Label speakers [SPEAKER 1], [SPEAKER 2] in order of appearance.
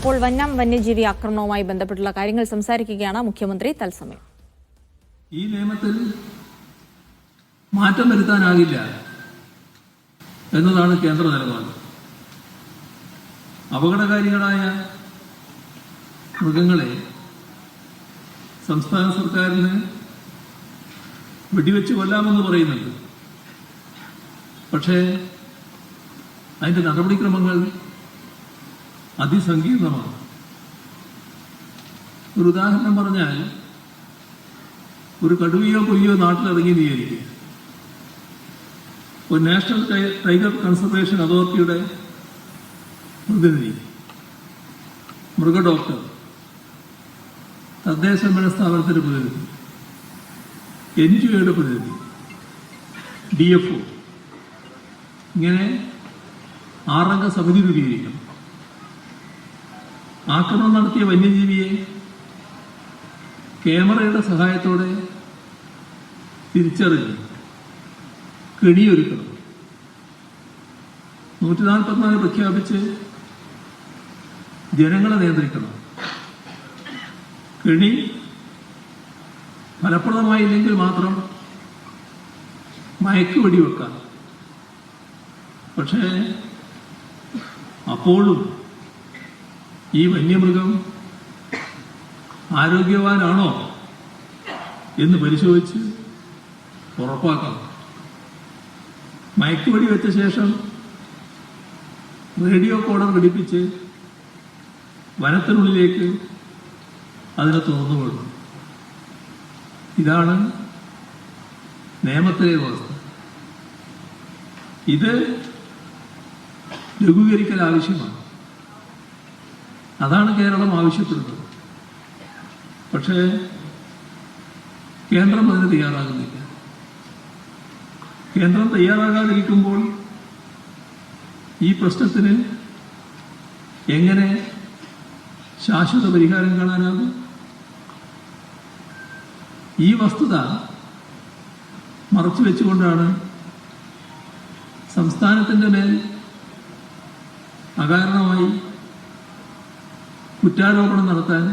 [SPEAKER 1] ഇപ്പോൾ വന്യജീവി ആക്രമണവുമായി ബന്ധപ്പെട്ടുള്ള കാര്യങ്ങൾ സംസാരിക്കുകയാണ് മുഖ്യമന്ത്രി തത്സമയം.
[SPEAKER 2] ഈ നിയമത്തിൽ മാറ്റം വരുത്താനാകില്ല എന്നതാണ് കേന്ദ്ര നിലപാട്. അപകടകാരികളായ മൃഗങ്ങളെ സംസ്ഥാന സർക്കാരിന് വെടിവെച്ച് കൊല്ലാമെന്ന് പറയുന്നുണ്ട്. പക്ഷേ അതിന്റെ നടപടിക്രമങ്ങൾ അതിസങ്കീർണമാണ്. ഒരു ഉദാഹരണം പറഞ്ഞാൽ, ഒരു കടുവയോ കൊയ്യോ നാട്ടിലിറങ്ങി വിചാരിക്കുക. ഒരു നാഷണൽ ടൈഗർ കൺസർവേഷൻ അതോറിറ്റിയുടെ പ്രതിനിധി, മൃഗ ഡോക്ടർ, തദ്ദേശ ഭരണ സ്ഥാപനത്തിന്റെ പ്രതിനിധി, NGOയുടെ പ്രതിനിധി, DFO, ഇങ്ങനെ 6 അംഗ സമിതി രൂപീകരിക്കണം. ആക്രമണം നടത്തിയ വന്യജീവിയെ ക്യാമറയുടെ സഹായത്തോടെ തിരിച്ചറിഞ്ഞ് കെണിയൊരുക്കണം. 144 പ്രഖ്യാപിച്ച് ജനങ്ങളെ നിയന്ത്രിക്കണം. കെണി ഫലപ്രദമായില്ലെങ്കിൽ മാത്രം മയക്കുവെടി വെക്കാം. പക്ഷേ അപ്പോഴും ഈ വന്യമൃഗം ആരോഗ്യവാനാണോ എന്ന് പരിശോധിച്ച് ഉറപ്പാക്കണം. മയക്കുവെടി വെച്ച ശേഷം റേഡിയോ കോഡർ ഘടിപ്പിച്ച് വനത്തിനുള്ളിലേക്ക് അതിനെ തുറന്നു വിടണം. ഇതാണ് നിയമത്തിലെ വ്യവസ്ഥ. ഇത് ലഘൂകരിക്കൽ ആവശ്യമാണ്. അതാണ് കേരളം ആവശ്യപ്പെടുന്നത്. പക്ഷേ കേന്ദ്രം അതിന് തയ്യാറാകുന്നില്ല. കേന്ദ്രം തയ്യാറാകാതിരിക്കുമ്പോൾ ഈ പ്രശ്നത്തിന് എങ്ങനെ ശാശ്വത പരിഹാരം കാണാനാകും? ഈ വസ്തുത മറച്ചുവെച്ചുകൊണ്ടാണ് സംസ്ഥാനത്തിന്റെ മേൽ അകാരണമായി കുറ്റാരോപണം നടത്താൻ